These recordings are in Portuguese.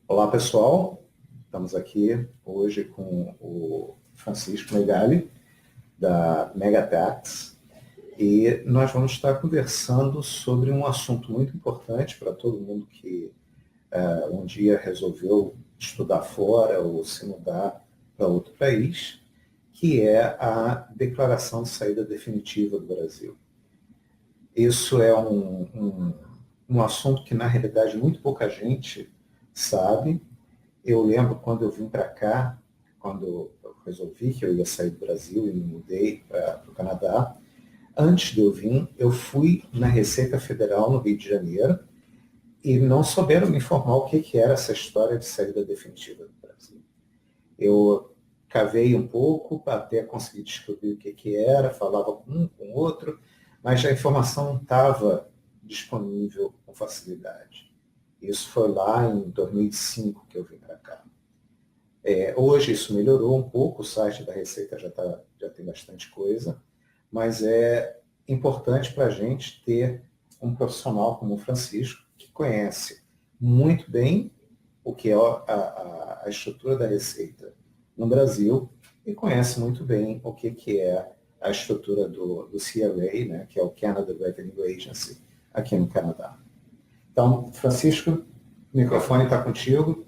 Olá, pessoal. Estamos aqui hoje com o Francisco Megali, da Megatax, e nós vamos estar conversando sobre um assunto muito importante para todo mundo que um dia resolveu estudar fora ou se mudar para outro país, que é a declaração de saída definitiva do Brasil. Isso é um assunto que, na realidade, muito pouca gente sabe. Eu lembro quando eu vim para cá, quando eu resolvi que eu ia sair do Brasil e me mudei para o Canadá. Antes de eu vir, eu fui na Receita Federal no Rio de Janeiro e não souberam me informar o que era essa história de saída definitiva do Brasil. Eu cavei um pouco para até conseguir descobrir o que era, falava com um, com outro, mas a informação não estava disponível com facilidade. Isso foi lá em 2005 que eu vim para cá. Hoje isso melhorou um pouco, o site da Receita já tem bastante coisa, mas é importante para a gente ter um profissional como o Francisco, que conhece muito bem o que é a estrutura da Receita no Brasil e conhece muito bem o que é a estrutura do CRA, né, que é o Canada Revenue Agency, aqui no Canadá. Então, Francisco, o microfone está contigo.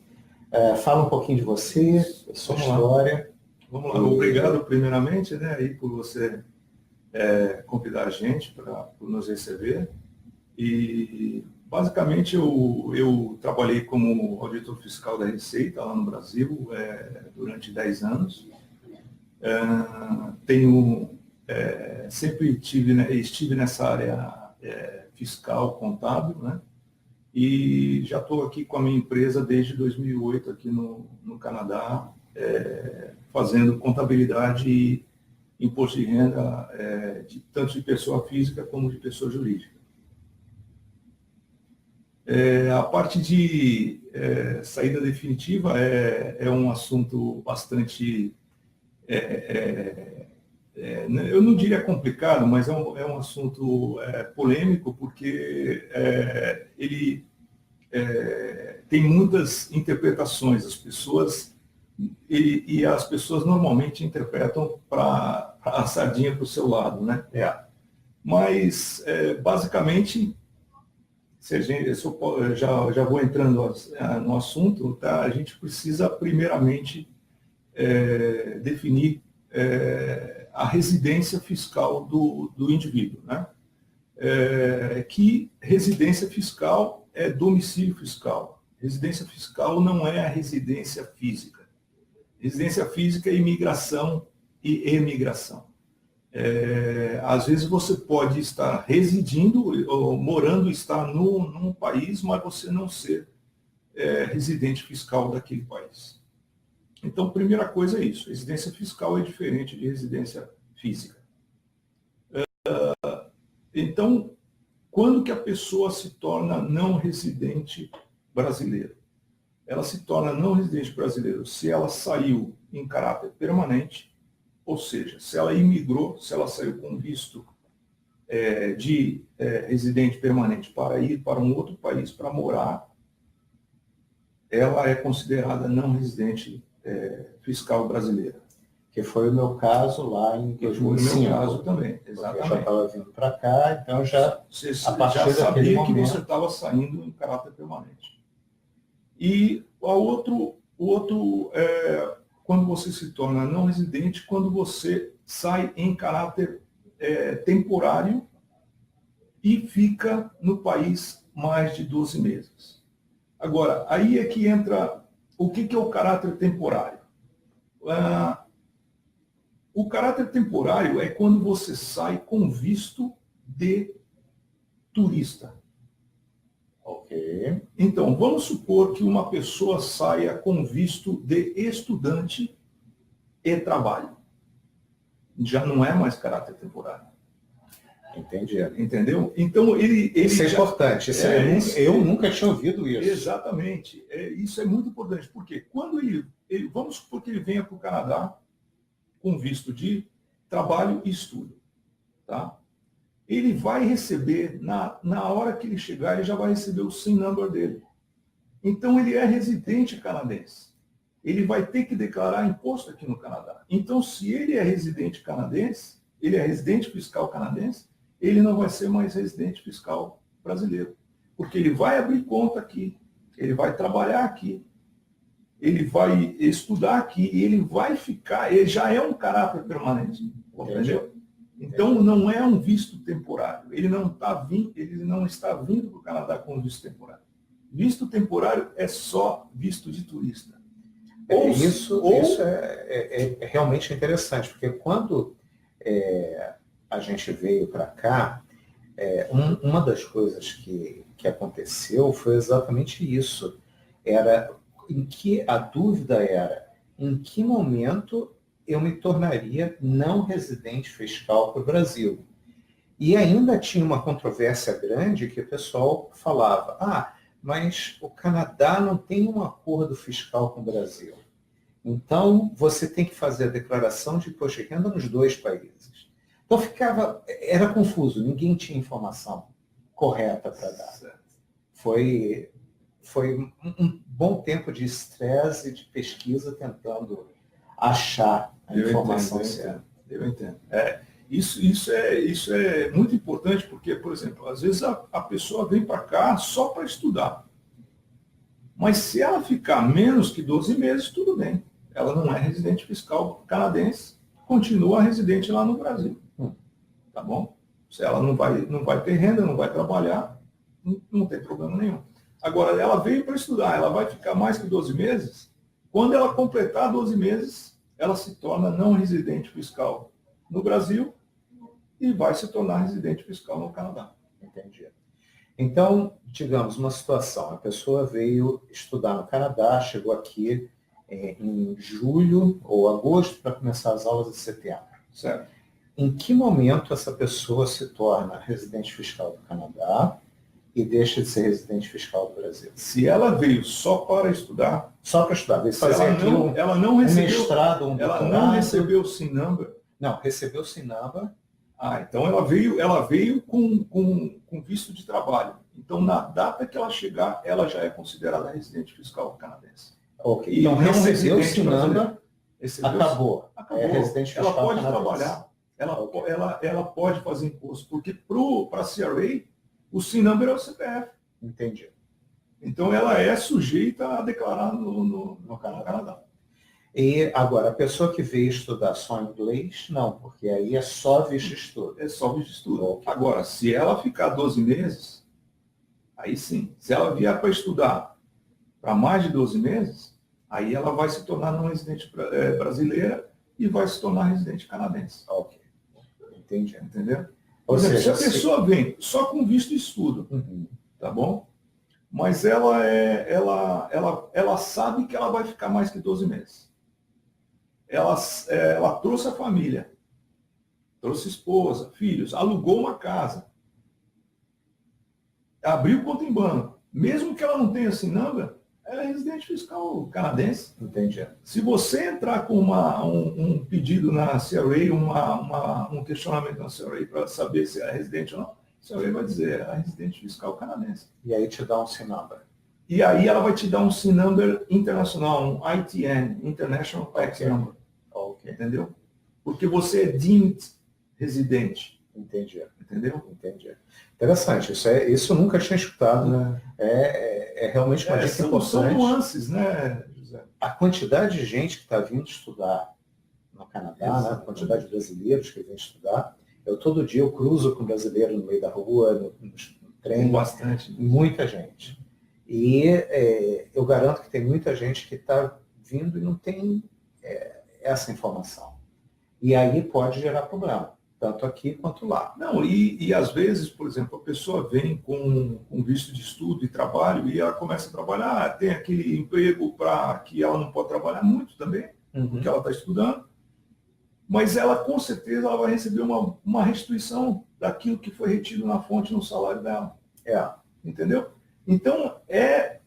Fala um pouquinho de você, da sua história. Vamos lá. Obrigado, primeiramente, né, aí por você convidar a gente para nos receber. E, basicamente, eu trabalhei como auditor fiscal da Receita lá no Brasil durante 10 anos. Sempre estive nessa área fiscal, contábil, né? E já estou aqui com a minha empresa desde 2008, aqui no Canadá, fazendo contabilidade e imposto de renda, tanto de pessoa física como de pessoa jurídica. A parte de saída definitiva é um assunto bastante, eu não diria complicado, mas é um assunto polêmico, porque ele tem muitas interpretações. As pessoas normalmente interpretam para a sardinha para o seu lado, né? Mas, basicamente, eu já vou entrando no assunto, tá? A gente precisa, primeiramente, definir a residência fiscal do indivíduo, né? Que residência fiscal é domicílio fiscal. Residência fiscal não é a residência física. Residência física é imigração e emigração. Às vezes você pode estar residindo ou morando, estar num país, mas você não ser residente fiscal daquele país. Então, primeira coisa é isso. Residência fiscal é diferente de residência física. Então, quando que a pessoa se torna não residente brasileiro? Ela se torna não residente brasileiro se ela saiu em caráter permanente, ou seja, se ela imigrou, se ela saiu com visto de residente permanente para ir para um outro país para morar, ela é considerada não residente fiscal brasileira. Que foi o meu caso lá em 2005. Foi o meu caso também, exatamente. Eu já estava vindo para cá, então Você já sabia que você estava saindo em caráter permanente. E o outro quando você se torna não residente, quando você sai em caráter temporário e fica no país mais de 12 meses. Agora, aí é que entra o que é o caráter temporário. O caráter temporário é quando você sai com visto de turista. Ok. Então, vamos supor que uma pessoa saia com visto de estudante e trabalho. Já não é mais caráter temporário. Entendi. Entendeu? Então, isso é importante. Eu nunca tinha ouvido isso. Exatamente. Isso é muito importante. Porque quando vamos supor que ele venha para o Canadá com visto de trabalho e estudo. Tá? Ele vai receber, na hora que ele chegar, ele já vai receber o SIN number dele. Então, ele é residente canadense. Ele vai ter que declarar imposto aqui no Canadá. Então, se ele é residente canadense, ele é residente fiscal canadense, ele não vai ser mais residente fiscal brasileiro. Porque ele vai abrir conta aqui, ele vai trabalhar aqui, ele vai estudar aqui, e ele vai ficar, ele já é um caráter permanente. Entendeu? Então, não é um visto temporário. Ele não está vindo para o Canadá com visto temporário. Visto temporário é só visto de turista. Isso é realmente interessante, porque quando a gente veio para cá, uma das coisas que aconteceu foi exatamente isso. A dúvida era em que momento eu me tornaria não residente fiscal para o Brasil. E ainda tinha uma controvérsia grande que o pessoal falava, mas o Canadá não tem um acordo fiscal com o Brasil. Então, você tem que fazer a declaração de imposto de renda nos dois países. Então, era confuso, ninguém tinha informação correta para dar. Foi um bom tempo de estresse e de pesquisa tentando achar a informação certa. Eu entendo. Isso é muito importante porque, por exemplo, às vezes a pessoa vem para cá só para estudar. Mas se ela ficar menos que 12 meses, tudo bem. Ela não é residente fiscal canadense, continua residente lá no Brasil. Tá bom? Se ela não vai ter renda, não vai trabalhar, não tem problema nenhum. Agora, ela veio para estudar, ela vai ficar mais que 12 meses. Quando ela completar 12 meses, ela se torna não residente fiscal no Brasil e vai se tornar residente fiscal no Canadá. Entendi. Então, digamos, uma situação, a pessoa veio estudar no Canadá, chegou aqui em julho ou agosto para começar as aulas em setembro. Certo. Em que momento essa pessoa se torna residente fiscal do Canadá e deixa de ser residente fiscal do Brasil? Se ela veio só para estudar, veio fazer ela não recebeu, um mestrado, um ela doutorado. não recebeu o SIN number. Não, recebeu o SIN number. Então ela veio com visto de trabalho. Então, na data que ela chegar, ela já é considerada residente fiscal canadense. Ok. Então, recebeu o SIN number, acabou. É residente fiscal ela pode canadense. trabalhar, ela pode fazer imposto, porque para a CRA, o SIN number é o CPF. Entendi. Então, ela é sujeita a declarar no Canadá. E agora, a pessoa que veio estudar só inglês, não, porque aí é só visto de estudo. É só visto de estudo. Okay. Agora, se ela ficar 12 meses, aí sim. Se ela vier para estudar para mais de 12 meses, aí ela vai se tornar não residente brasileira e vai se tornar residente canadense. Ok. Entendi. Entendeu? Ou seja, se a pessoa vem só com visto de estudo, tá bom? Mas ela sabe que ela vai ficar mais que 12 meses. Ela trouxe a família, trouxe esposa, filhos, alugou uma casa, abriu conta em banco. Mesmo que ela não tenha SIN number, ela é residente fiscal canadense. Entendi. Se você entrar com um pedido na CRA, um questionamento na CRA para saber se é residente ou não, a CRA vai dizer, é residente fiscal canadense. E aí te dá um SIN number. E aí ela vai te dar um SIN number internacional, um ITN, International Tax Number. Okay. Entendeu? Porque você é deemed residente. Entendi. Entendeu? Entendi. Interessante. Isso eu nunca tinha escutado. É realmente uma dica importante. São nuances, né, José? A quantidade de gente que está vindo estudar no Canadá, né? A quantidade de brasileiros que vêm estudar. Todo dia eu cruzo com brasileiro no meio da rua, no trem. Tem bastante. Muita gente. E eu garanto que tem muita gente que está vindo e não tem essa informação. E aí pode gerar problema, tanto aqui quanto lá. Não, e às vezes, por exemplo, a pessoa vem com visto de estudo e trabalho e ela começa a trabalhar, tem aquele emprego para que ela não pode trabalhar muito também, porque ela está estudando, mas ela com certeza ela vai receber uma restituição daquilo que foi retido na fonte no salário dela. Entendeu? Então, é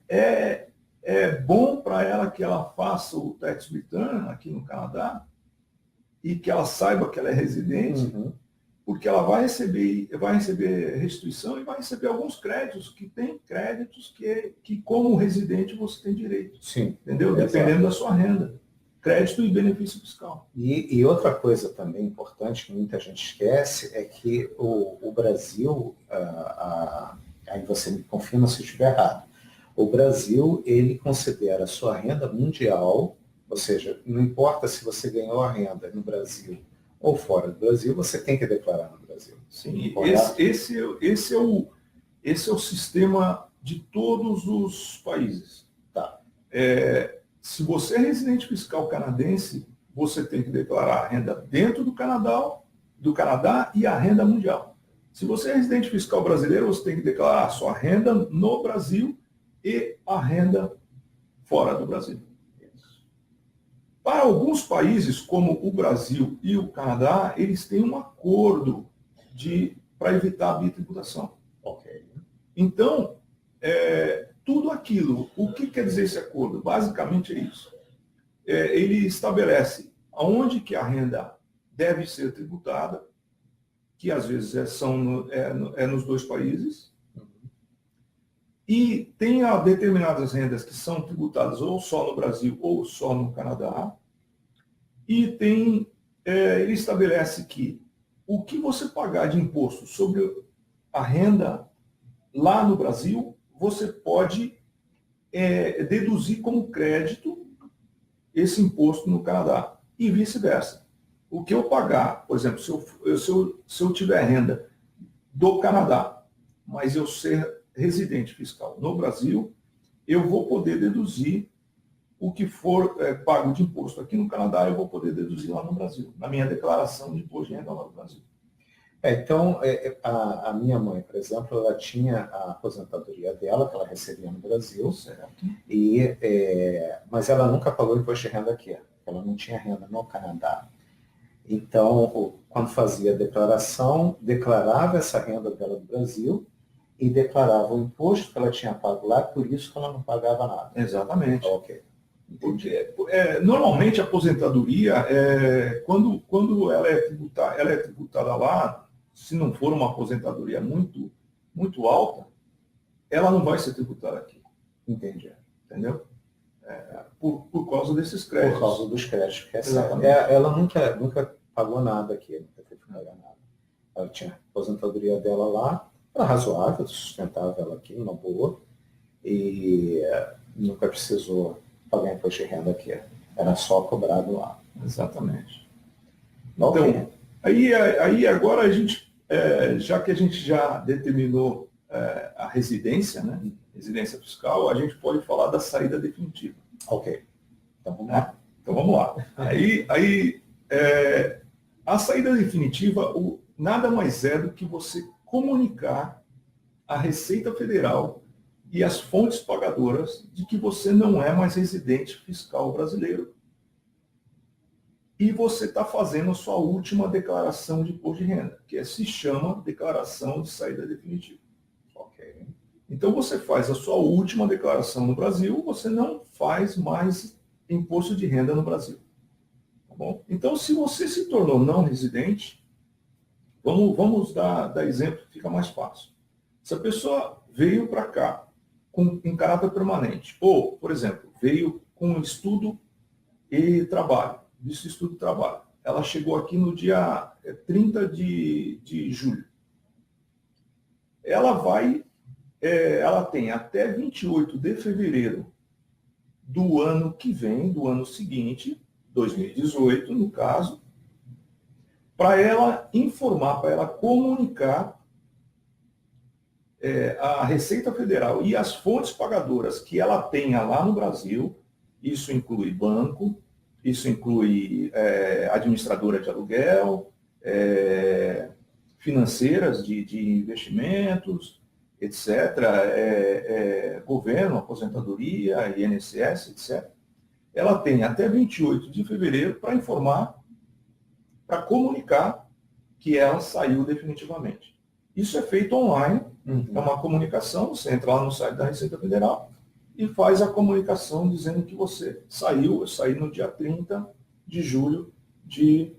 bom para ela que ela faça o tax return aqui no Canadá e que ela saiba que ela é residente porque ela vai receber restituição e vai receber alguns créditos, que tem créditos que como residente você tem direito. Sim. Entendeu? Dependendo da sua renda. Crédito e benefício fiscal. E outra coisa também importante que muita gente esquece é que o Brasil, aí você me confirma se eu estiver errado, o Brasil, ele considera a sua renda mundial, ou seja, não importa se você ganhou a renda no Brasil ou fora do Brasil, você tem que declarar no Brasil. Sim, esse é o sistema de todos os países. Tá. Se você é residente fiscal canadense, você tem que declarar a renda dentro do Canadá e a renda mundial. Se você é residente fiscal brasileiro, você tem que declarar a sua renda no Brasil e a renda fora do Brasil. Para alguns países, como o Brasil e o Canadá, eles têm um acordo para evitar a bitributação. Ok. Então, tudo aquilo, o que quer dizer esse acordo? Basicamente é isso. Ele estabelece aonde que a renda deve ser tributada, que às vezes nos dois países, e tem determinadas rendas que são tributadas ou só no Brasil ou só no Canadá, e ele estabelece que o que você pagar de imposto sobre a renda lá no Brasil, você pode deduzir como crédito esse imposto no Canadá e vice-versa. O que eu pagar, por exemplo, se eu tiver renda do Canadá, mas eu ser residente fiscal no Brasil, eu vou poder deduzir o que for pago de imposto aqui no Canadá, eu vou poder deduzir lá no Brasil, na minha declaração de imposto de renda lá no Brasil. Então, a minha mãe, por exemplo, ela tinha a aposentadoria dela, que ela recebia no Brasil, certo. Mas ela nunca pagou imposto de renda aqui, ela não tinha renda no Canadá. Então, quando fazia a declaração, declarava essa renda dela do Brasil e declarava o imposto que ela tinha pago lá, por isso que ela não pagava nada. Exatamente. Ok. Porque, normalmente a aposentadoria, quando ela é tributada lá, se não for uma aposentadoria muito, muito alta, ela não vai ser tributada aqui. Entendi. Entendeu? Por causa desses créditos. Por causa dos créditos. Exatamente. Ela nunca pagou nada aqui, nunca teve que pagar nada. Ela tinha a aposentadoria dela lá, era razoável, sustentava ela aqui, uma boa, e nunca precisou pagar imposto de renda aqui. Era só cobrado lá. Exatamente. Okay. Então, aí agora a gente, já que a gente já determinou a residência, né? Residência fiscal, a gente pode falar da saída definitiva. Ok. Então vamos lá. A saída definitiva nada mais é do que você comunicar à Receita Federal e às fontes pagadoras de que você não é mais residente fiscal brasileiro e você está fazendo a sua última declaração de imposto de renda, que se chama declaração de saída definitiva. Ok. Então você faz a sua última declaração no Brasil, você não faz mais imposto de renda no Brasil. Tá bom? Então, se você se tornou não residente, vamos dar exemplo que fica mais fácil. Se a pessoa veio para cá em caráter permanente, ou, por exemplo, veio com estudo e trabalho, visto estudo e trabalho, ela chegou aqui no dia 30 de julho. Ela tem até 28 de fevereiro do ano que vem, do ano seguinte, 2018, no caso, para ela informar, para ela comunicar a Receita Federal e as fontes pagadoras que ela tenha lá no Brasil. Isso inclui banco, isso inclui administradora de aluguel, financeiras de investimentos, etc., governo, aposentadoria, INSS, etc. Ela tem até 28 de fevereiro para informar, para comunicar que ela saiu definitivamente. Isso é feito online, é uma comunicação, você entra lá no site da Receita Federal e faz a comunicação dizendo que você saiu, eu saí no dia 30 de julho de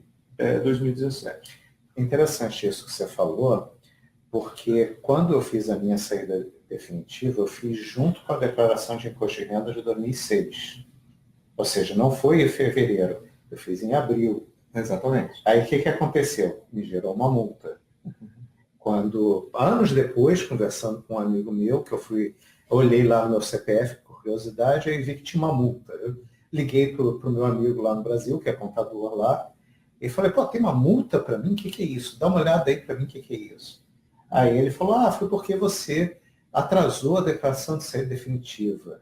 2017. Interessante isso que você falou, porque quando eu fiz a minha saída definitiva, eu fiz junto com a declaração de imposto de renda de 2006. Ou seja, não foi em fevereiro, eu fiz em abril. Exatamente. Aí o que aconteceu? Me gerou uma multa. Quando, anos depois, conversando com um amigo meu, que eu olhei lá no meu CPF, por curiosidade, aí vi que tinha uma multa. Eu liguei para o meu amigo lá no Brasil, que é contador lá, e falei, pô, tem uma multa para mim? O que é isso? Dá uma olhada aí para mim, o que é isso? Aí ele falou, foi porque você atrasou a declaração de saída definitiva.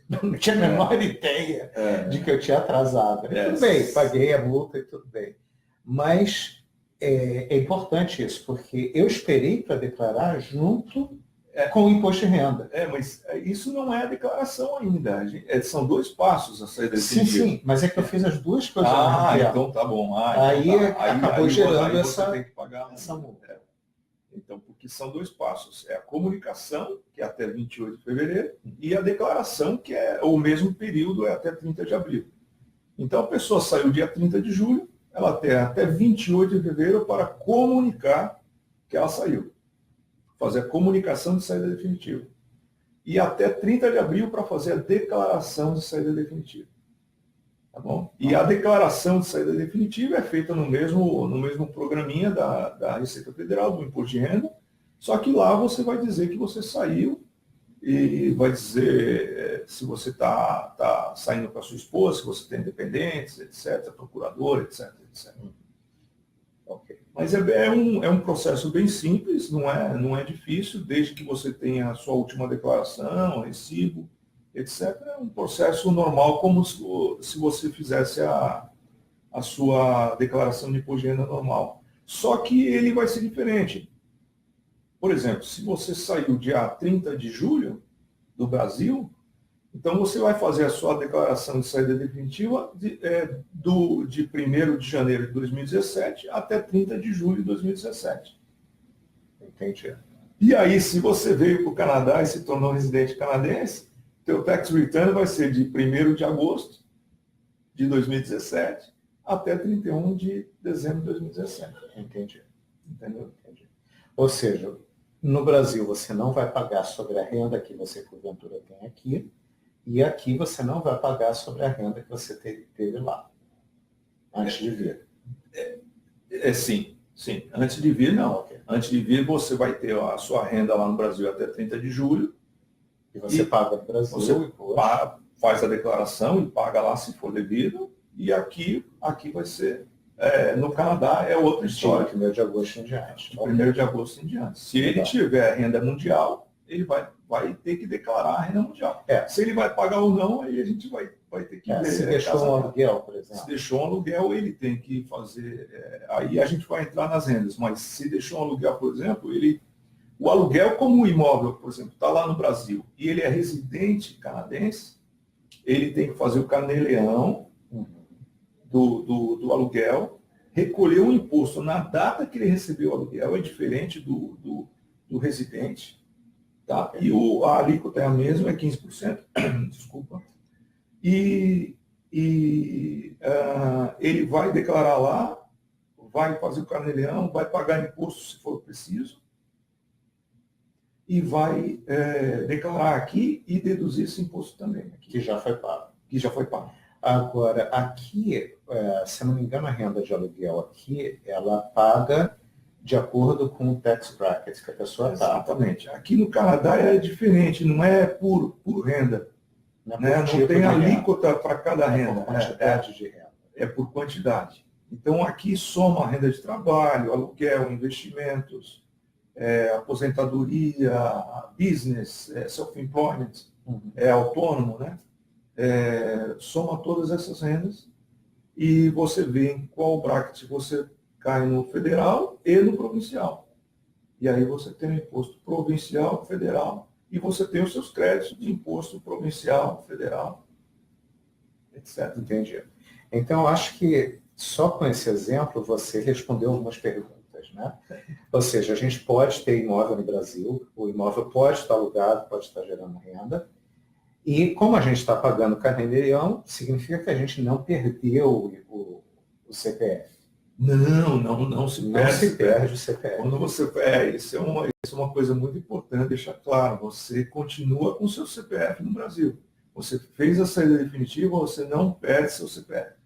Não tinha a menor ideia de que eu tinha atrasado. Tudo bem, paguei a multa e tudo bem. Mas é importante isso, porque eu esperei para declarar junto com o imposto de renda. Mas isso não é a declaração ainda. São 2 passos a saída definitiva. Sim, mas é que eu fiz as duas coisas. Então tá bom. Aí acabou gerando essa multa. Então, porque são 2 passos. É a comunicação, que é até 28 de fevereiro, e a declaração, que é o mesmo período, é até 30 de abril. Então, a pessoa saiu dia 30 de julho, ela tem até 28 de fevereiro para comunicar que ela saiu. Fazer a comunicação de saída definitiva. E até 30 de abril para fazer a declaração de saída definitiva. Tá bom? E a declaração de saída definitiva é feita no mesmo programinha da Receita Federal, do Imposto de Renda, só que lá você vai dizer que você saiu e vai dizer se você está saindo com a sua esposa, se você tem dependentes, etc., procurador, etc. Okay. Mas é um processo bem simples, não é difícil, desde que você tenha a sua última declaração, recibo, etc. É um processo normal, como se você fizesse a sua declaração de imposto de renda normal. Só que ele vai ser diferente. Por exemplo, se você saiu dia 30 de julho do Brasil, então você vai fazer a sua declaração de saída definitiva de 1º de janeiro de 2017 até 30 de julho de 2017. Entendi. E aí, se você veio para o Canadá e se tornou residente canadense, teu tax return vai ser de 1º de agosto de 2017 até 31 de dezembro de 2017. Entendi. Entendeu? Entendi. Ou seja, no Brasil você não vai pagar sobre a renda que você porventura tem aqui, e aqui você não vai pagar sobre a renda que você teve lá, antes de vir. Sim. Antes de vir, não. Okay. Antes de vir, você vai ter a sua renda lá no Brasil até 30 de julho. E você paga no Brasil. Você faz a declaração e paga lá se for devido. E aqui vai ser... no Canadá é outra história. 1º de agosto em diante. 1º de agosto em diante. Se ele tiver renda mundial, ele vai ter que declarar a renda mundial. Se ele vai pagar ou não, aí a gente vai ter que ver. Se deixou um aluguel, por exemplo. Se deixou um aluguel, ele tem que fazer... aí a gente vai entrar nas rendas, mas se deixou um aluguel, por exemplo, o aluguel como imóvel, por exemplo, está lá no Brasil, e ele é residente canadense, ele tem que fazer o carnê-leão do aluguel, recolher o imposto na data que ele recebeu o aluguel, é diferente do residente, tá? E a alíquota é a mesma, é 15%, desculpa. E ele vai declarar lá, vai fazer o carnê-leão, vai pagar imposto se for preciso, e vai declarar aqui e deduzir esse imposto também. Aqui. Que já foi pago. Agora, aqui, se não me engano, a renda de aluguel aqui, ela paga de acordo com o tax bracket que a pessoa está. Exatamente. Aqui no Canadá é diferente, não é por renda. Não tem alíquota para cada renda. É por quantidade de renda. É por quantidade. Então, aqui soma a renda de trabalho, aluguel, investimentos, aposentadoria, business, self-employment, autônomo, né? Soma todas essas rendas e você vê em qual bracket você cai no federal e no provincial. E aí você tem o imposto provincial, federal, e você tem os seus créditos de imposto provincial, federal, etc. Entendi. Então, eu acho que só com esse exemplo você respondeu algumas perguntas, né? Ou seja, a gente pode ter imóvel no Brasil, o imóvel pode estar alugado, pode estar gerando renda, e como a gente está pagando carnê-leão, significa que a gente não perdeu o CPF. Não se Não perde. se perde o CPF. Quando você. Isso é uma coisa muito importante deixar claro. Você continua com seu CPF no Brasil. Você fez a saída definitiva, você não perde seu CPF.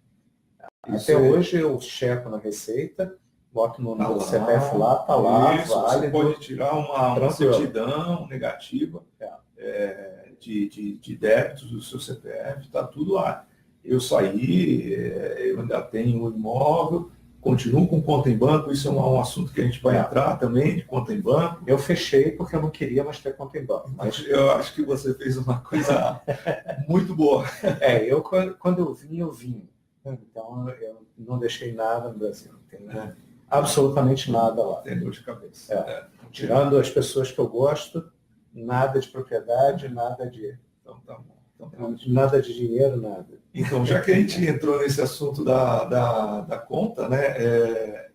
Até hoje eu checo na Receita, boto no Tá número do lá, CPF lá, tá lá, isso, você válido. pode tirar uma tranquilo. certidão negativa de débitos do seu CPF, está tudo lá. Eu saí, eu ainda tenho o imóvel, continuo com conta em banco, isso é um assunto que a gente vai entrar também, de conta em banco. Eu fechei porque eu não queria mais ter conta em banco. Mas eu acho que você fez uma coisa muito boa. Eu quando eu vim. Então eu não deixei nada no Brasil. Não tenho absolutamente nada lá. Tem dor de cabeça. Tirando as pessoas que eu gosto, nada de propriedade, nada de. Então tá bom. Nada de dinheiro, nada. Então, já que a gente entrou nesse assunto da conta, né,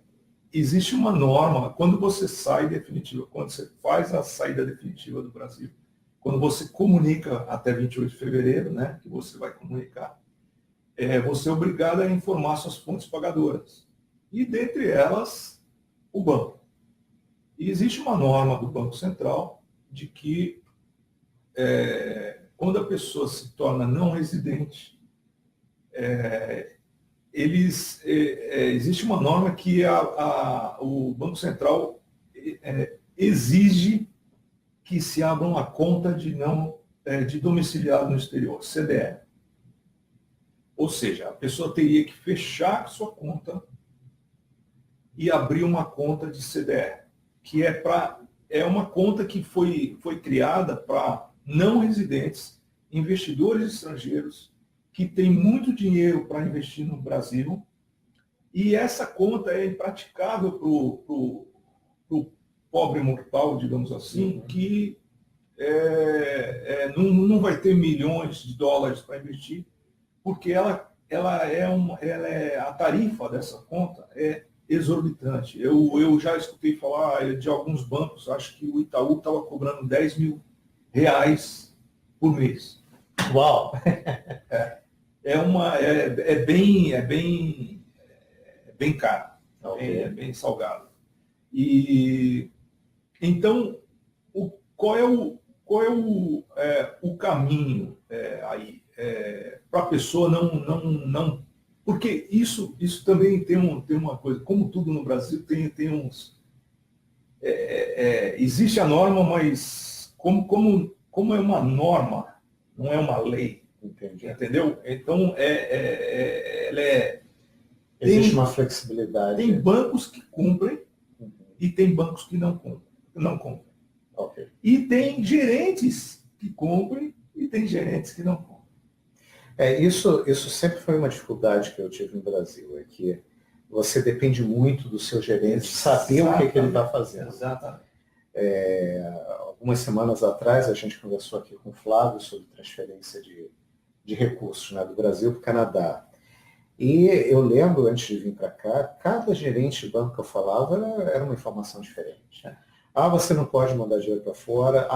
existe uma norma, quando você sai definitiva, quando você faz a saída definitiva do Brasil, quando você comunica até 28 de fevereiro, né, que você vai comunicar, você é obrigado a informar suas fontes pagadoras. E dentre elas, o banco. E existe uma norma do Banco Central de que quando a pessoa se torna não residente, existe uma norma que o Banco Central exige que se abra uma conta de domiciliado no exterior, CDE. Ou seja, a pessoa teria que fechar sua conta e abrir uma conta de CDE, que é uma conta que foi criada para não residentes, investidores estrangeiros, que têm muito dinheiro para investir no Brasil, e essa conta é impraticável para o pobre mortal, digamos assim, que não vai ter milhões de dólares para investir, porque a tarifa dessa conta é exorbitante. Eu já escutei falar de alguns bancos, acho que o Itaú estava cobrando R$10 mil por mês. Uau! É bem caro, é bem salgado. E então, qual é o caminho aí para a pessoa não porque isso também tem uma coisa, como tudo no Brasil tem uns existe a norma, mas como é uma norma, não é uma lei. Entendi. Entendeu? Então, existe uma flexibilidade. Tem bancos que cumprem e tem bancos que não cumprem. Okay. E tem gerentes que cumprem e tem gerentes que não cumprem. Isso sempre foi uma dificuldade que eu tive no Brasil, é que você depende muito do seu gerente saber o que ele está fazendo. Exatamente. Algumas semanas atrás, a gente conversou aqui com o Flávio sobre transferência de recursos, né, do Brasil para o Canadá. E eu lembro, antes de vir para cá, cada gerente de banco que eu falava era uma informação diferente. Você não pode mandar dinheiro para fora,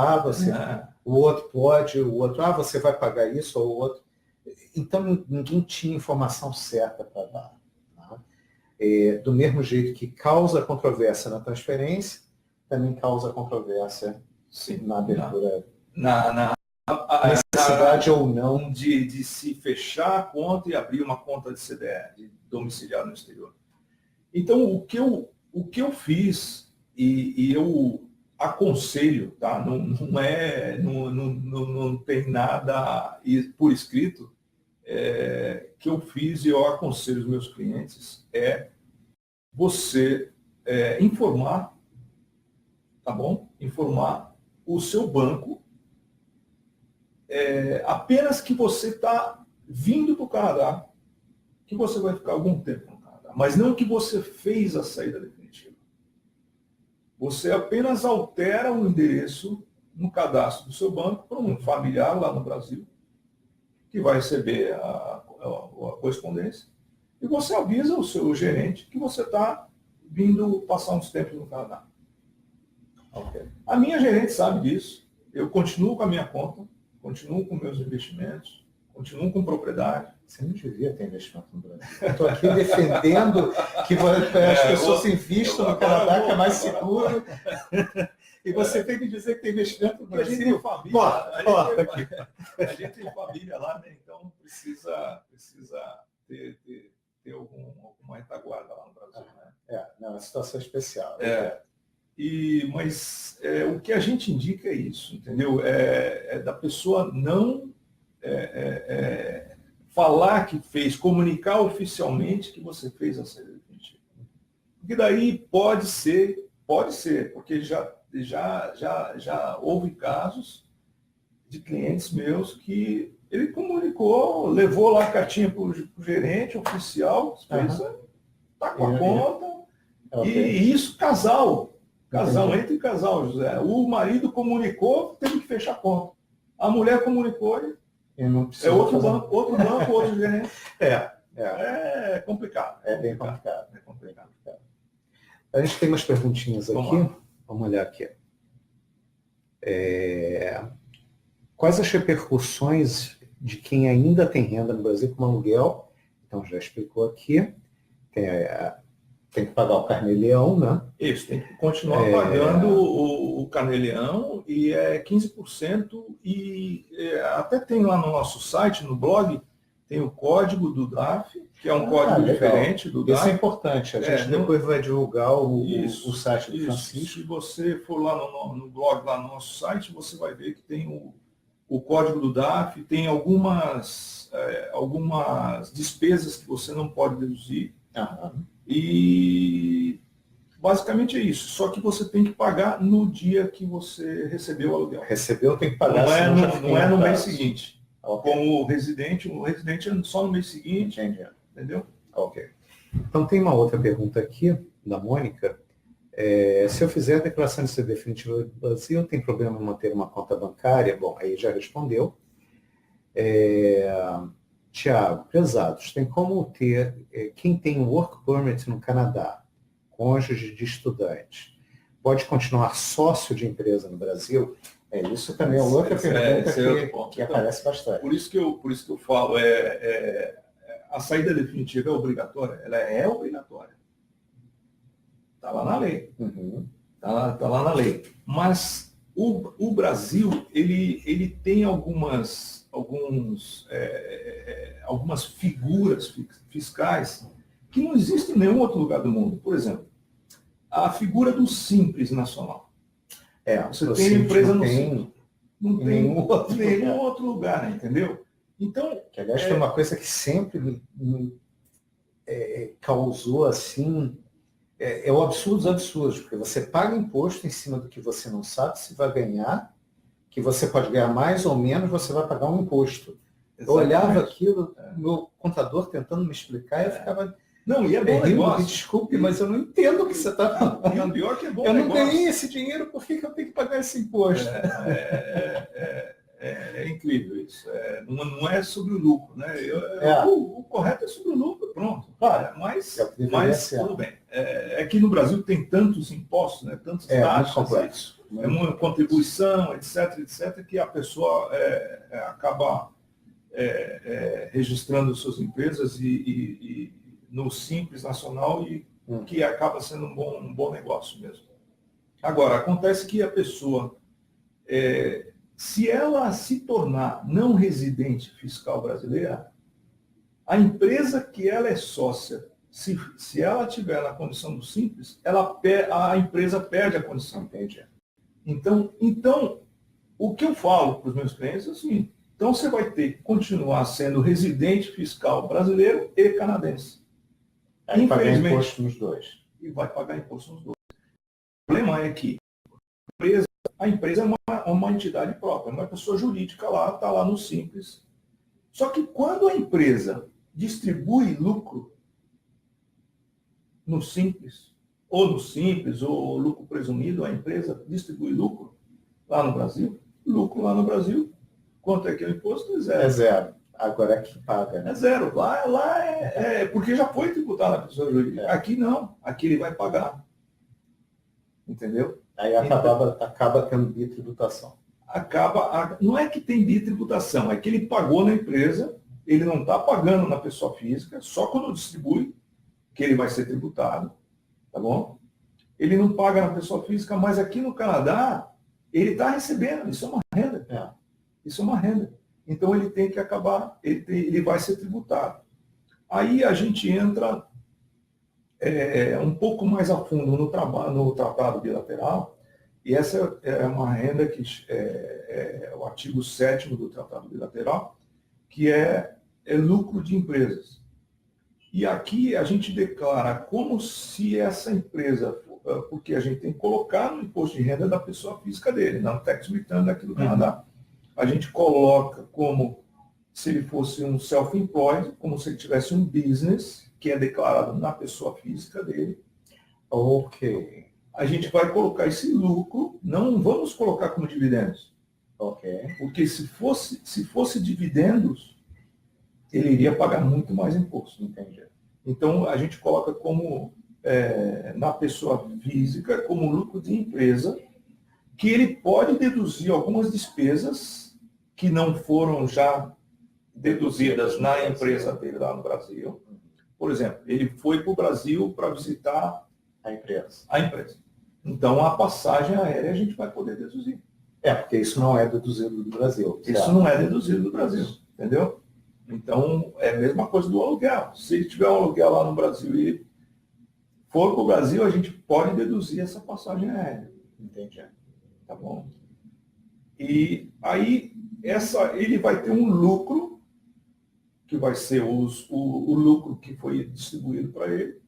o outro pode, o outro, você vai pagar isso, ou o outro. Então, ninguém tinha informação certa para dar. Tá? Do mesmo jeito que causa controvérsia na transferência, também causa controvérsia na abertura. A necessidade ou não de se fechar a conta e abrir uma conta de CDE, de domiciliar no exterior. Então, o que eu fiz, e eu aconselho, tá? Não tem nada por escrito, que eu fiz e eu aconselho os meus clientes, você informar, tá bom? Informar o seu banco apenas que você está vindo para o Canadá, que você vai ficar algum tempo no Canadá, mas não que você fez a saída definitiva. Você apenas altera o endereço no cadastro do seu banco para um familiar lá no Brasil, que vai receber a correspondência, e você avisa o seu gerente que você está vindo passar uns tempos no Canadá. Okay. A minha gerente sabe disso, eu continuo com a minha conta, continuo com meus investimentos, continuam com propriedade. Você não devia ter investimento no Brasil. Eu estou aqui defendendo que as pessoas invistam no Canadá, que é mais seguro. E você tem que dizer que tem investimento no Brasil. A gente tem família, a gente tem família lá, né? Então precisa ter alguma retaguarda lá no Brasil. Né? Não, é uma situação especial. Mas o que a gente indica é isso, entendeu? É da pessoa não falar que fez, comunicar oficialmente que você fez a saída definitiva. Porque daí pode ser, porque já houve casos de clientes meus que ele comunicou, levou lá a cartinha para o gerente oficial, está com a conta, e isso casal entre casal, José. O marido comunicou, teve que fechar a conta. A mulher comunicou, outro banco, outro gerente. É complicado. É bem complicado. A gente tem umas perguntinhas aqui. Vamos olhar aqui. Quais as repercussões de quem ainda tem renda no Brasil como aluguel? Então, já explicou aqui. Tem que pagar o Carnê-Leão, né? Isso, tem que continuar pagando o Carnê-Leão, e é 15%, e até tem lá no nosso site, no blog, tem o código do DAF, que é um código diferente do DAF. Isso é importante, a gente depois vai divulgar o site do Francisco. Se você for lá no blog, lá no nosso site, você vai ver que tem o código do DAF, tem algumas despesas que você não pode deduzir. E basicamente é isso. Só que você tem que pagar no dia que você recebeu o aluguel. Recebeu, tem que pagar. Não é no mês seguinte. Como o residente é só no mês seguinte. Entendeu? Ok. Então tem uma outra pergunta aqui, da Mônica. Se eu fizer a declaração de ser definitiva do Brasil, tem problema em manter uma conta bancária? Bom, aí já respondeu. Tiago, prezados, tem como ter quem tem um work permit no Canadá, cônjuge de estudante, pode continuar sócio de empresa no Brasil? Isso também é outra pergunta que aparece bastante. Por isso que eu falo, a saída definitiva é obrigatória? Ela é obrigatória. Está lá na lei. Tá lá na lei. Mas o Brasil, ele tem algumas figuras fiscais que não existem em nenhum outro lugar do mundo. Por exemplo, a figura do Simples Nacional. Você tem empresa no Simples. Não tem nenhum outro lugar, né? Entendeu? Então, que aliás foi uma coisa que sempre me causou assim, o absurdo dos absurdos, porque você paga imposto em cima do que você não sabe se vai ganhar, que você pode ganhar mais ou menos, você vai pagar um imposto. Exatamente. Eu olhava aquilo, meu contador tentando me explicar, e eu ficava... Não, e é bom negócio. Desculpe, mas eu não entendo o que você está falando. E o pior que é bom eu não ganhei esse dinheiro, por que eu tenho que pagar esse imposto? É incrível isso. Não é sobre o lucro, né? O correto é sobre o lucro, pronto. Claro, mas tudo bem. Aqui no Brasil tem tantos impostos, né? Tantos taxas, complexo. Uma contribuição, etc., que a pessoa acaba registrando suas empresas e no Simples Nacional, e que acaba sendo um bom negócio mesmo. Agora, acontece que a pessoa, se ela se tornar não residente fiscal brasileira, a empresa que ela é sócia, se ela tiver na condição do Simples, a empresa perde a condição. Entendi. Então, o que eu falo para os meus clientes é o seguinte: então você vai ter que continuar sendo residente fiscal brasileiro e canadense. Vai pagar imposto nos dois. E vai pagar imposto nos dois. O problema é que a empresa é uma entidade própria, uma pessoa jurídica lá, está lá no Simples. Só que quando a empresa distribui lucro no Simples, ou lucro presumido, a empresa distribui lucro lá no Brasil, quanto é que é o imposto? É zero. É zero. Agora aqui paga, né? É zero. Lá porque já foi tributado a pessoa jurídica. Aqui não. Aqui ele vai pagar. Entendeu? Aí acaba tendo bitributação. não é que tem bitributação, é que ele pagou na empresa, ele não está pagando na pessoa física, só quando distribui que ele vai ser tributado, tá bom? Ele não paga na pessoa física, mas aqui no Canadá, ele está recebendo, isso é uma renda. Isso é uma renda. Então ele tem que acabar, ele vai ser tributado. Aí a gente entra um pouco mais a fundo no tratado bilateral, e essa é uma renda que é o artigo 7º do tratado bilateral, que é lucro de empresas. E aqui a gente declara como se essa empresa, porque a gente tem que colocar no imposto de renda da pessoa física dele, na tax return aqui do Canadá. A gente coloca como se ele fosse um self-employed, como se ele tivesse um business, que é declarado na pessoa física dele. Ok. A gente vai colocar esse lucro, não vamos colocar como dividendos. Ok. Porque se fosse dividendos, ele iria pagar muito mais imposto. Entendi. Então, a gente coloca como, na pessoa física, como lucro de empresa, que ele pode deduzir algumas despesas que não foram já deduzidas na empresa dele lá no Brasil. Por exemplo, ele foi para o Brasil para visitar A empresa. a empresa. Então, a passagem aérea a gente vai poder deduzir. Porque isso não é deduzido do Brasil. Isso não é deduzido do Brasil, entendeu? Então, é a mesma coisa do aluguel. Se ele tiver um aluguel lá no Brasil e for para o Brasil, a gente pode deduzir essa passagem aérea. Entendi. Tá bom? E aí, ele vai ter um lucro, que vai ser o lucro que foi distribuído para ele,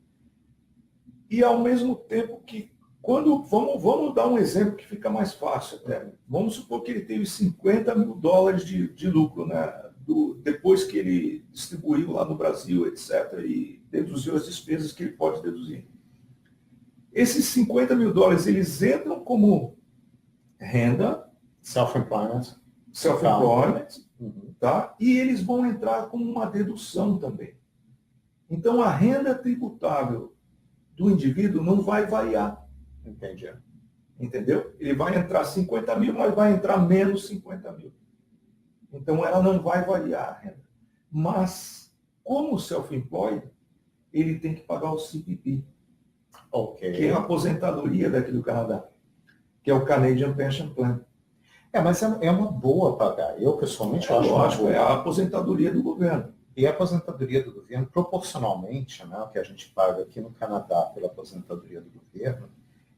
e ao mesmo tempo que, vamos dar um exemplo que fica mais fácil até. Vamos supor que ele teve $50 mil de lucro, né? Depois que ele distribuiu lá no Brasil, etc., e deduziu as despesas que ele pode deduzir. Esses $50 mil, eles entram como renda, Self-employment. tá? E eles vão entrar como uma dedução também. Então, a renda tributável do indivíduo não vai variar. Entendi. Entendeu? Ele vai entrar 50 mil, mas vai entrar menos 50 mil. Então, ela não vai variar a renda. Mas, como self-employed, ele tem que pagar o CPP, que é a aposentadoria daqui do Canadá, que é o Canadian Pension Plan. Mas é uma boa pagar. Eu, pessoalmente, acho lógico, é a aposentadoria do governo. E a aposentadoria do governo, proporcionalmente, né, o que a gente paga aqui no Canadá pela aposentadoria do governo,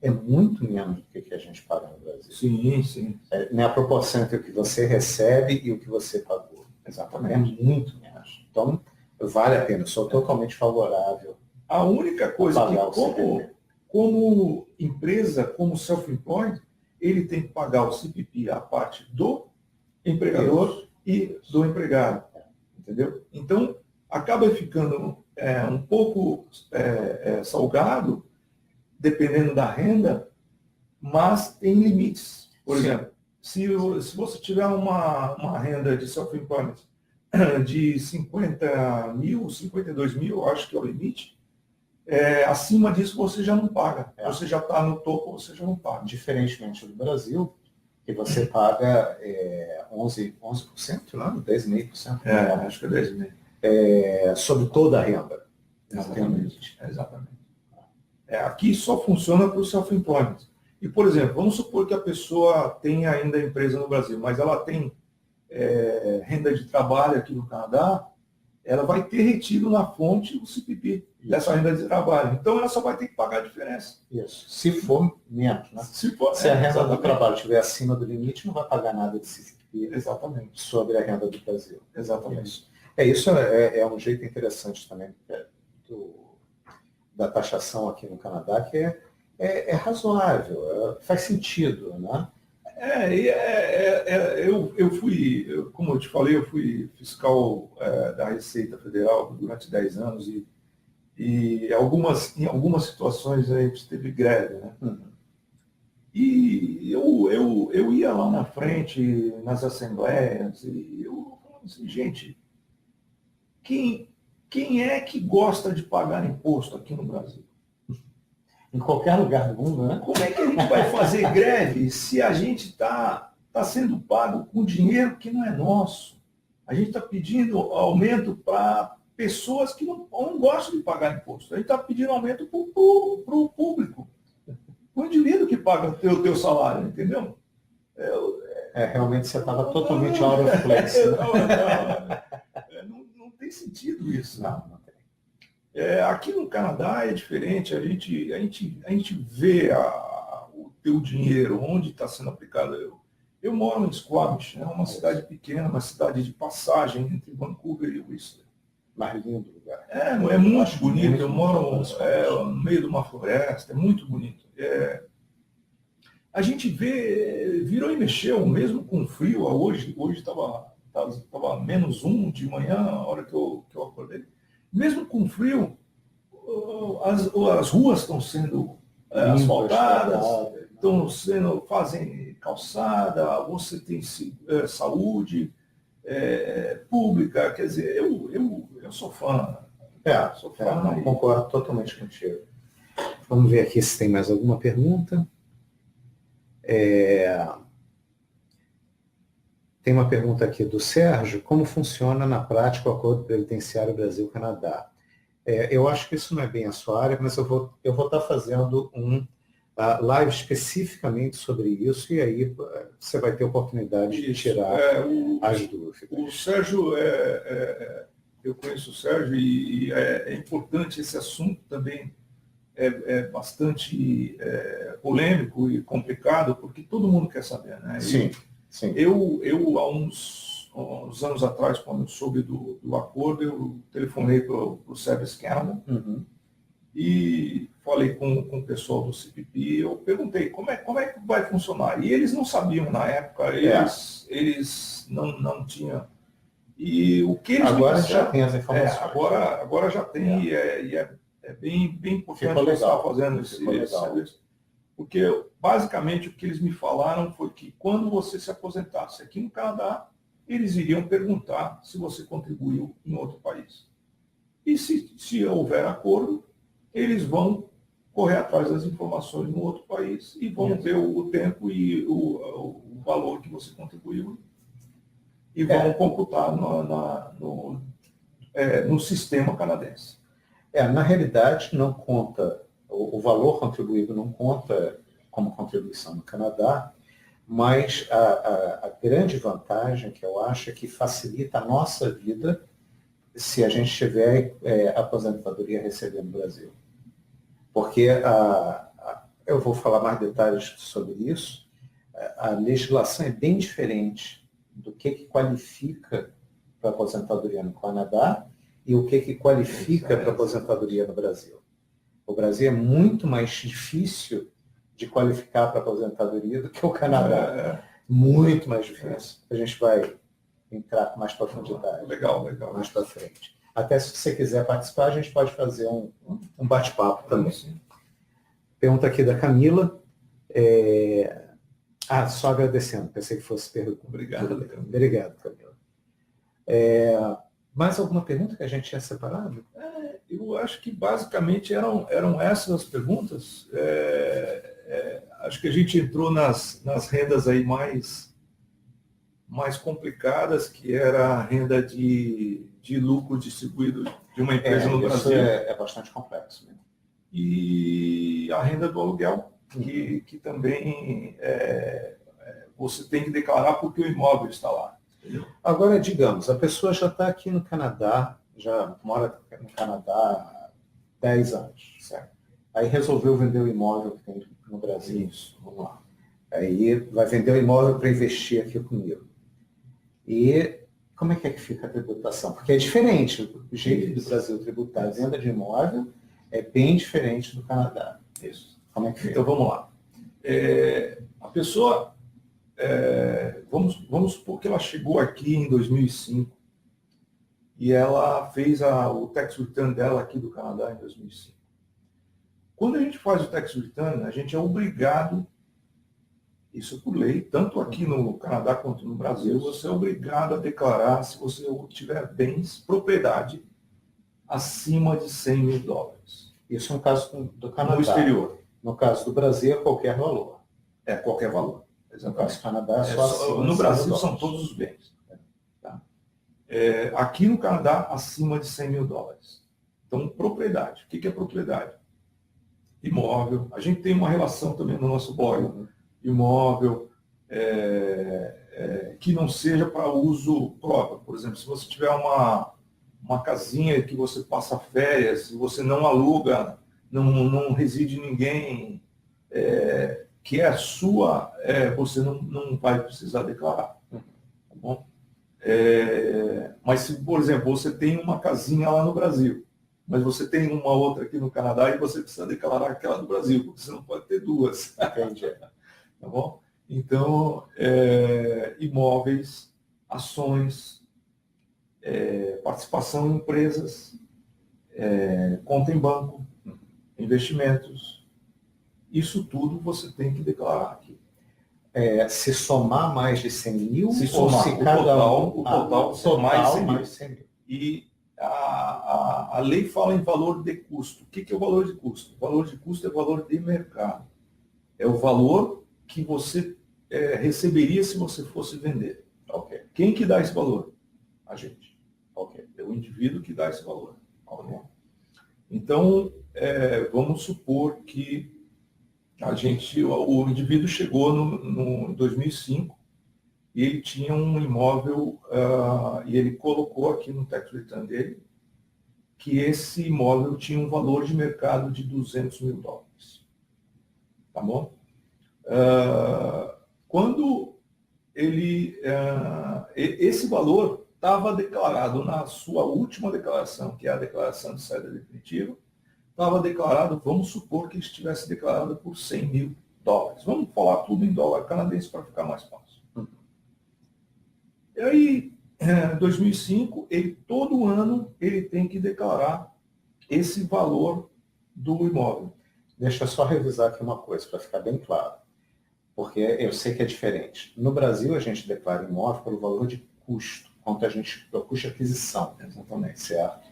é muito menos do que a gente paga no Brasil. Sim, sim. É a proporção entre o que você recebe e o que você pagou. Exatamente. É muito menos. Então, vale a pena. Eu sou totalmente favorável. A única coisa que, como empresa, como self-employed, ele tem que pagar o CPP, a parte do empregador e do empregado. Entendeu? Então, acaba ficando um pouco salgado, dependendo da renda, mas tem limites. Por exemplo, se você tiver uma renda de self-employment de 50 mil, 52 mil, acho que é o limite, acima disso você já não paga. Você já está no topo, você já não paga. Diferentemente do Brasil, que você paga 11%, não? 10,5%. Acho que é 10,5%. Sobre toda a renda. Exatamente. Aqui só funciona para o self-employment. E, por exemplo, vamos supor que a pessoa tem ainda empresa no Brasil, mas ela tem renda de trabalho aqui no Canadá, ela vai ter retido na fonte o CPP dessa renda de trabalho. Então, ela só vai ter que pagar a diferença. Isso. Se for menos, né? Se a renda do trabalho estiver acima do limite, não vai pagar nada de CPP. Exatamente. Sobre a renda do Brasil. Exatamente. Isso é um jeito interessante também da taxação aqui no Canadá, que é razoável, faz sentido, né? Eu fui, como eu te falei, eu fui fiscal da Receita Federal durante 10 anos e em algumas situações a gente teve greve, né? E eu ia lá na frente, nas assembleias, e eu falava assim, gente, quem é que gosta de pagar imposto aqui no Brasil? Em qualquer lugar do mundo, né? Como é que a gente vai fazer greve se a gente está está sendo pago com dinheiro que não é nosso. A gente está pedindo aumento para pessoas que não gostam de pagar imposto. A gente está pedindo aumento para o público, para o indivíduo que paga o teu salário, entendeu? Realmente você estava totalmente out of place. Não tem sentido isso. Não tem. Aqui no Canadá é diferente, a gente vê o teu dinheiro, onde está sendo aplicado. Eu moro em Squamish, é uma cidade pequena, uma cidade de passagem entre Vancouver e Whistler. Mais lindo lugar. É muito bonito, eu moro no meio de uma floresta, é muito bonito. A gente vê, virou e mexeu, mesmo com frio, hoje estava -1 de manhã, a hora que eu acordei. Mesmo com frio, as ruas estão sendo asfaltadas, fazem calçada, você tem saúde pública, quer dizer, eu sou fã. Sou fã. Não, concordo totalmente contigo. Vamos ver aqui se tem mais alguma pergunta. Tem uma pergunta aqui do Sérgio: como funciona na prática o acordo previdenciário Brasil-Canadá? Eu acho que isso não é bem a sua área, mas eu vou estar fazendo um live especificamente sobre isso, e aí você vai ter oportunidade de tirar as dúvidas. O Sérgio, eu conheço o Sérgio, e é importante esse assunto também. É bastante polêmico e complicado, porque todo mundo quer saber, né? Sim. Eu há uns anos atrás, quando eu soube do acordo, eu telefonei para o Service Canada e falei com o pessoal do CPP. Eu perguntei como é que vai funcionar. E eles não sabiam na época, eles não tinham. E o que eles agora já tem as informações. Agora já tem, e é bem importante você estar fazendo esse serviço. Porque, basicamente, o que eles me falaram foi que, quando você se aposentasse aqui no Canadá, eles iriam perguntar se você contribuiu em outro país. E se houver acordo, eles vão correr atrás das informações no outro país e vão ver o tempo e o valor que você contribuiu e vão computar no sistema canadense. Na realidade, não conta, o valor contribuído não conta como contribuição no Canadá, mas a grande vantagem que eu acho é que facilita a nossa vida se a gente tiver aposentadoria recebendo no Brasil. Porque eu vou falar mais detalhes sobre isso, a legislação é bem diferente do que qualifica para aposentadoria no Canadá e o que qualifica para aposentadoria no Brasil. O Brasil é muito mais difícil de qualificar para aposentadoria do que o Canadá. Muito mais difícil. A gente vai entrar com mais profundidade. Legal. Mais para frente. Até se você quiser participar, a gente pode fazer um bate-papo também. Sim. Pergunta aqui da Camila. Só agradecendo. Pensei que fosse pergunta. Obrigado, Camila. Mais alguma pergunta que a gente tinha separado? Eu acho que basicamente eram essas as perguntas. Acho que a gente entrou nas rendas aí mais complicadas, que era a renda de lucro distribuído de uma empresa no Brasil. Isso é bastante complexo, né? E a renda do aluguel, que também você tem que declarar porque o imóvel está lá. Entendeu? Agora, digamos, a pessoa já está aqui no Canadá, já mora no Canadá há 10 anos, certo? Aí resolveu vender o imóvel que tem no Brasil. Isso, vamos lá. Aí vai vender o imóvel para investir aqui comigo. E como é que fica a tributação? Porque é diferente, o jeito do Brasil tributar a venda de imóvel é bem diferente do Canadá. Isso. Como é que fica? Então vamos lá. A pessoa, vamos supor que ela chegou aqui em 2005 e ela fez o tax return dela aqui do Canadá em 2005. Quando a gente faz o tax return, a gente é obrigado, isso por lei, tanto aqui no Canadá quanto no Brasil, você é obrigado a declarar se você tiver bens, propriedade, acima de $100 mil. Isso no caso do Canadá. No exterior. No caso do Brasil, é qualquer valor. Qualquer valor. No caso do Canadá, no Brasil são todos os bens. Tá? Aqui no Canadá, acima de 100 mil dólares. Então, propriedade. O que é propriedade? Imóvel. A gente tem uma relação também no nosso blog. Imóvel que não seja para uso próprio. Por exemplo, se você tiver uma casinha que você passa férias, e você não aluga, não reside ninguém, que é sua, você não vai precisar declarar. Tá bom? Mas se, por exemplo, você tem uma casinha lá no Brasil, mas você tem uma outra aqui no Canadá e você precisa declarar aquela do Brasil, porque você não pode ter duas. Entendi. Tá bom? Então, imóveis, ações, participação em empresas, conta em banco, investimentos, isso tudo você tem que declarar aqui. Se somar mais de 100 mil, se somar, ou se o total mais de 100 mil. mil. E a lei fala em valor de custo. O que é o valor de custo? O valor de custo é o valor de mercado. É o valor que você receberia se você fosse vender. Okay. Quem que dá esse valor? A gente. Okay. É o indivíduo que dá esse valor. Okay. Então, vamos supor que o indivíduo chegou no 2005 e ele tinha um imóvel e ele colocou aqui no tax return dele que esse imóvel tinha um valor de mercado de 200 mil dólares. Tá bom? Quando esse valor estava declarado na sua última declaração, que é a declaração de saída definitiva, estava declarado, vamos supor que estivesse declarado por 100 mil dólares. Vamos falar tudo em dólar canadense para ficar mais fácil. E aí, em 2005, todo ano ele tem que declarar esse valor do imóvel. Deixa eu só revisar aqui uma coisa, para ficar bem claro. Porque eu sei que é diferente. No Brasil, a gente declara imóvel pelo valor de custo, quanto a gente, o custo de aquisição, exatamente, certo?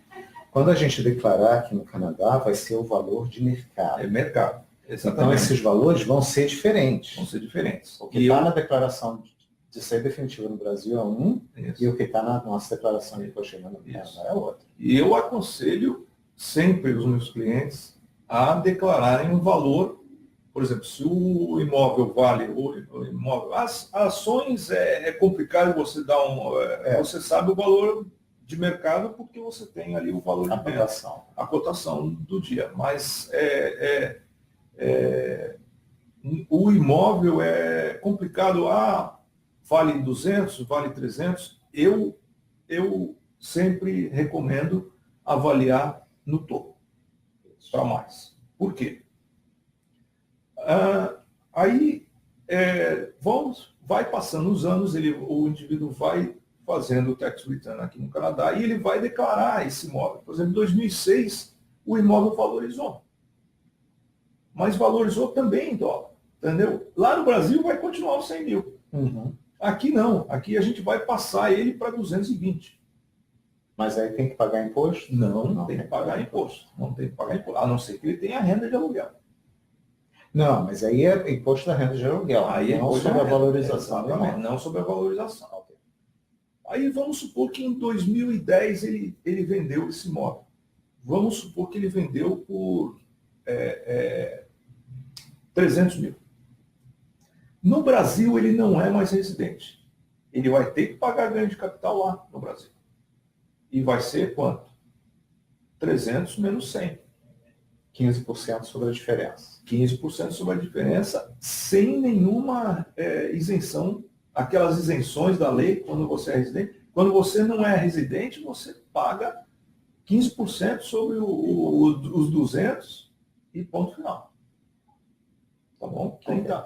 Quando a gente declarar aqui no Canadá, vai ser o valor de mercado. É mercado, exatamente. Então, esses valores vão ser diferentes. Vão ser diferentes. O que está na declaração de saída definitiva no Brasil é um, isso. E o que está na nossa declaração de imposto no Canadá é outro. E eu aconselho sempre os meus clientes a declararem um valor. Por exemplo, se o imóvel vale, as ações é complicado você dar você sabe o valor de mercado porque você tem ali o valor de a cotação do dia. Mas o imóvel é complicado. Vale 200, vale 300. Eu sempre recomendo avaliar no topo, para mais. Por quê? Aí vai passando os anos, o indivíduo vai fazendo o tax return aqui no Canadá e ele vai declarar esse imóvel. Por exemplo, em 2006, o imóvel valorizou. Mas valorizou também em dólar. Entendeu? Lá no Brasil vai continuar os 100 mil. Uhum. Aqui não. Aqui a gente vai passar ele para 220. Mas aí tem que pagar imposto? Não tem que pagar imposto. Não tem que pagar imposto. A não ser que ele tenha renda de aluguel. Não, mas aí é imposto da renda de aluguel. Aí não sobre a valorização. Não sobre a valorização. Okay. Aí vamos supor que em 2010 ele vendeu esse imóvel. Vamos supor que ele vendeu por 300 mil. No Brasil ele não é mais residente. Ele vai ter que pagar ganho de capital lá no Brasil. E vai ser quanto? 300 menos 100. 15% sobre a diferença. 15% sobre a diferença, sem nenhuma isenção, aquelas isenções da lei quando você é residente. Quando você não é residente, você paga 15% sobre os 200 e ponto final. Tá bom?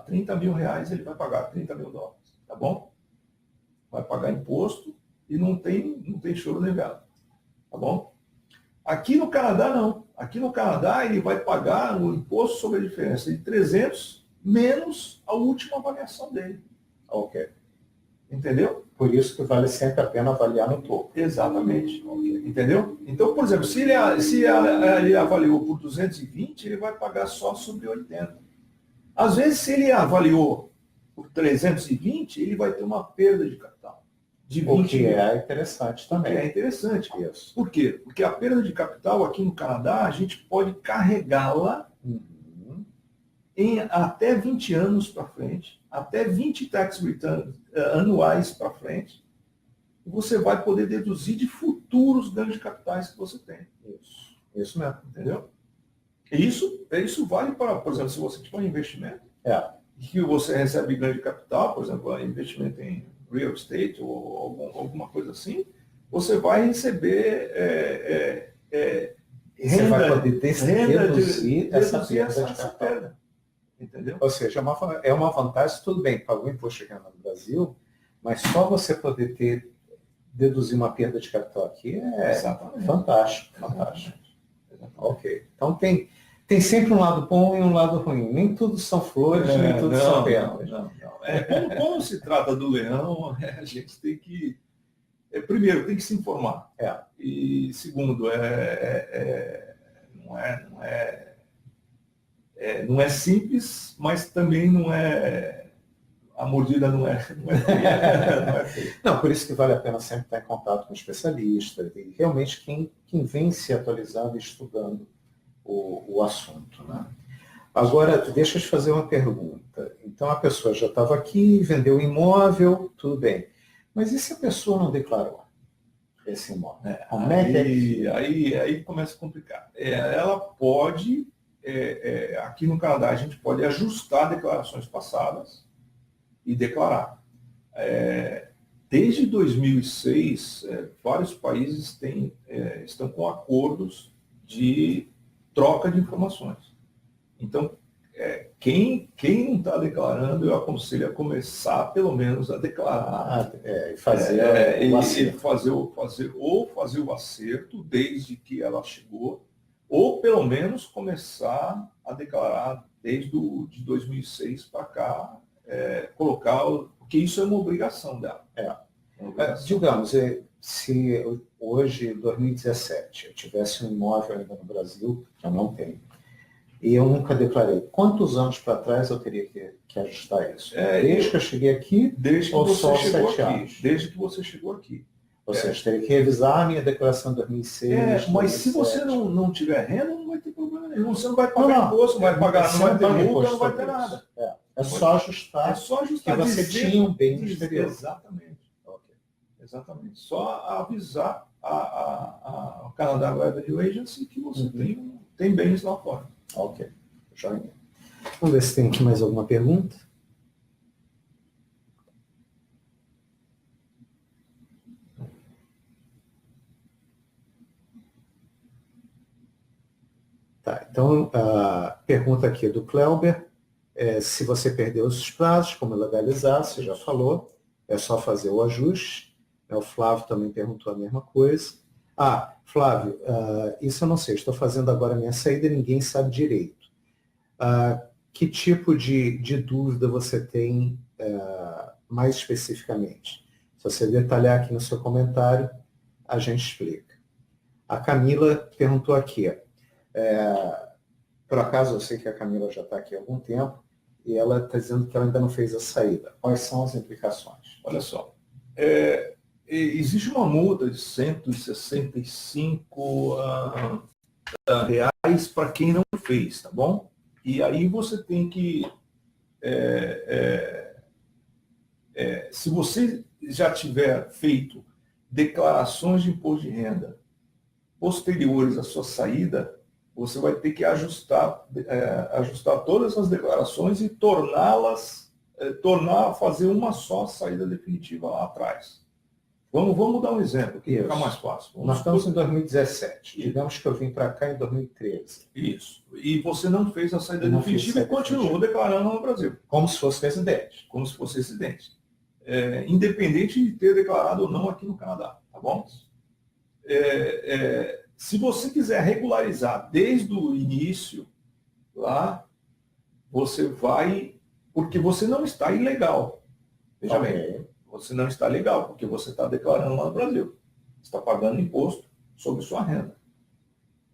30 mil reais ele vai pagar, 30 mil dólares. Tá bom? Vai pagar imposto e não tem choro nem vela. Tá bom? Aqui no Canadá, não. Aqui no Canadá, ele vai pagar o imposto sobre a diferença de 300 menos a última avaliação dele. Ok. Entendeu? Por isso que vale sempre a pena avaliar no topo. Exatamente. Okay. Entendeu? Então, por exemplo, se ele avaliou por 220, ele vai pagar só sobre 80. Às vezes, se ele avaliou por 320, ele vai ter uma perda de capital. De 20 O que é interessante também. É interessante. Isso. Por quê? Porque a perda de capital aqui no Canadá, a gente pode carregá-la em até 20 anos para frente, até 20 tax returns anuais para frente, você vai poder deduzir de futuros ganhos de capitais que você tem. Isso mesmo. Entendeu? Isso vale para, por exemplo, se você tiver um investimento, que você recebe ganho de capital, por exemplo, investimento em real estate ou alguma coisa assim, você vai receber você renda, vai poder deduzir essa perda. Entendeu? Ou seja, é uma vantagem, tudo bem, pagou imposto de renda no Brasil, mas só você poder deduzir uma perda de capital aqui é fantástico. Fantástico. Ok. Então tem sempre um lado bom e um lado ruim. Nem tudo são flores, nem tudo são pétalas. Não. Como se trata do leão, a gente tem que... primeiro, tem que se informar. E segundo, não é simples, mas também não é... A mordida não é feia. Não, por isso que vale a pena sempre estar em contato com um especialista, e realmente quem vem se atualizando e estudando o assunto. Né? Agora, deixa eu te fazer uma pergunta. Então, a pessoa já estava aqui, vendeu o imóvel, tudo bem. Mas e se a pessoa não declarou esse imóvel? Aí começa a complicar. Ela pode, aqui no Canadá, a gente pode ajustar declarações passadas e declarar. Desde 2006, vários países estão com acordos de troca de informações. Então, quem não está declarando, eu aconselho a começar, pelo menos, a declarar. Fazer o acerto desde que ela chegou, ou pelo menos começar a declarar desde de 2006 para cá, colocar, porque isso é uma obrigação dela. Digamos, se hoje, 2017, eu tivesse um imóvel ainda no Brasil, que eu não tenho, e eu nunca declarei, quantos anos para trás eu teria que ajustar isso? Desde que eu cheguei aqui, desde que ou você só chegou 7 aqui? anos? Desde que você chegou aqui. Ou seja, teria que revisar a minha declaração de 2006, mas 2007. se você não tiver renda, não vai ter problema nenhum. Você não vai pagar imposto, não vai pagar, não vai ter multa, não vai ter nada. É só ajustar que você tinha um bem no exterior. Exatamente. Só avisar a Canada Revenue Agency que você tem bens lá fora. Ok. Joinha. Vamos ver se tem aqui mais alguma pergunta. Tá, então, a pergunta aqui do Cleuber. Se você perdeu os prazos, como legalizar, você já falou, é só fazer o ajuste. O Flávio também perguntou a mesma coisa. Flávio, isso eu não sei, estou fazendo agora a minha saída e ninguém sabe direito. Que tipo de dúvida você tem mais especificamente? Se você detalhar aqui no seu comentário, a gente explica. A Camila perguntou aqui. Por acaso, eu sei que a Camila já está aqui há algum tempo, e ela está dizendo que ela ainda não fez a saída. Quais são as implicações? Olha só. Existe uma multa de 165 reais para quem não fez, tá bom? E aí você tem que... se você já tiver feito declarações de imposto de renda posteriores à sua saída, você vai ter que ajustar todas as declarações e fazer uma só saída definitiva lá atrás. Vamos dar um exemplo, que fica mais fácil. Nós estamos em 2017. Digamos que eu vim para cá em 2013. Isso. E você não fez a saída definitiva e continuou declarando no Brasil. Como se fosse residente. Como se fosse residente. Independente de ter declarado ou não aqui no Canadá. Tá bom? Se você quiser regularizar desde o início, lá, você vai... Porque você não está ilegal. Veja bem, você não está legal, porque você está declarando lá no Brasil. Você está pagando imposto sobre sua renda.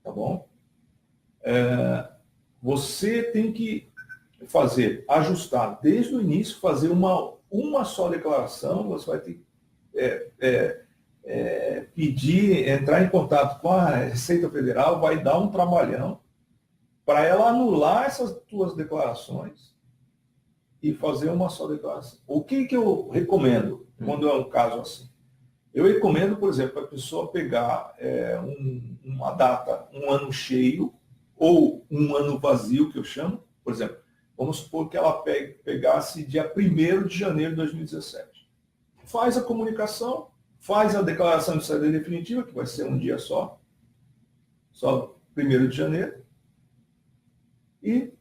Tá bom? Você tem que ajustar desde o início, fazer uma só declaração, você vai ter que entrar em contato com a Receita Federal, vai dar um trabalhão para ela anular essas tuas declarações e fazer uma só declaração. O que eu recomendo quando é um caso assim? Eu recomendo, por exemplo, a pessoa pegar uma data, um ano cheio ou um ano vazio, que eu chamo. Por exemplo, vamos supor que ela pegasse dia 1º de janeiro de 2017. Faz a comunicação, faz a declaração de saída definitiva, que vai ser um dia só 1º de janeiro, e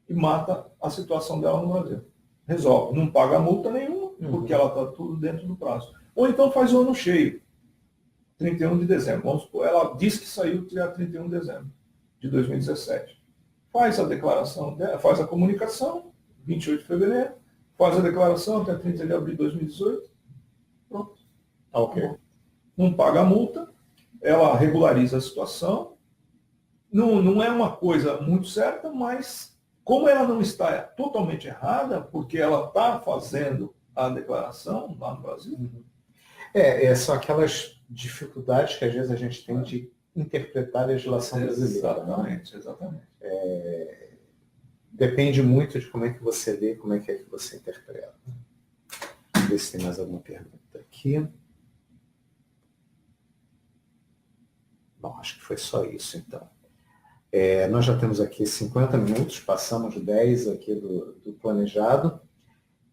mata a situação dela no Brasil. Resolve. Não paga multa nenhuma, porque ela está tudo dentro do prazo. Ou então faz o ano cheio, 31 de dezembro. Vamos supor, ela diz que saiu dia 31 de dezembro de 2017. Faz a declaração, faz a comunicação, 28 de fevereiro, faz a declaração até 30 de abril de 2018. Pronto. Ok. Não paga a multa, ela regulariza a situação. Não é uma coisa muito certa, mas como ela não está totalmente errada, porque ela está fazendo a declaração lá no Brasil. São aquelas dificuldades que às vezes a gente tem de interpretar a legislação brasileira. Exatamente. Depende muito de como é que você lê, como é que você interpreta. Vamos ver se tem mais alguma pergunta aqui. Bom, acho que foi só isso, então. Nós já temos aqui 50 minutos, passamos de 10 aqui do planejado.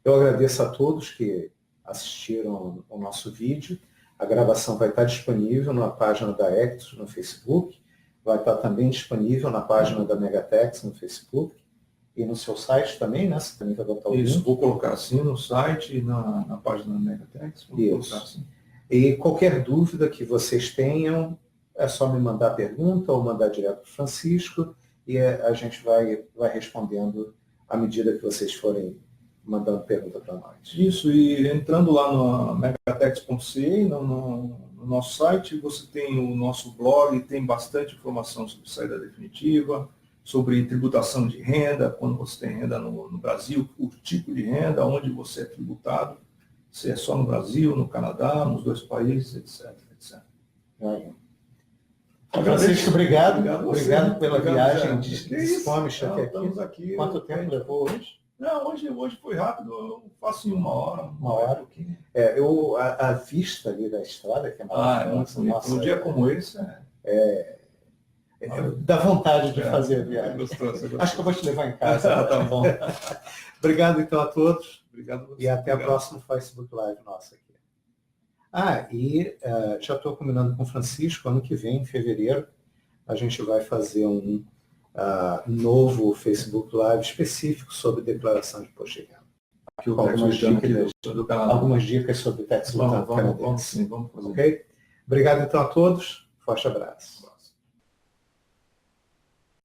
Eu agradeço a todos que assistiram ao nosso vídeo. A gravação vai estar disponível na página da Ectos no Facebook, vai estar também disponível na página da Megatex no Facebook e no seu site também, né? Você também vai botar o link. Isso, vou colocar assim no site e na página da Megatex. Isso. Assim. E qualquer dúvida que vocês tenham, é só me mandar pergunta ou mandar direto para o Francisco e a gente vai respondendo à medida que vocês forem mandando pergunta para nós. Isso, e entrando lá no megatex.ca, no nosso site, você tem o nosso blog, tem bastante informação sobre saída definitiva, sobre tributação de renda, quando você tem renda no Brasil, o tipo de renda, onde você é tributado, se é só no Brasil, no Canadá, nos 2 países, etc. Francisco, obrigado pela viagem de Squamish até aqui. Quanto tempo levou hoje? Não, hoje foi rápido, eu faço em uma hora. A vista ali da estrada, que é maravilhosa. Nossa, um dia como esse, dá vontade de fazer a viagem. Gostoso. Acho que eu vou te levar em casa. Tá bom. Obrigado, então, a todos. Obrigado. E até a próxima Facebook Live nossa aqui. Já estou combinando com o Francisco, ano que vem, em fevereiro, a gente vai fazer um novo Facebook Live específico sobre declaração de imposto de renda. Algumas dicas sobre tax return canadense. Vamos fazer. Ok? Obrigado então a todos. Forte abraço.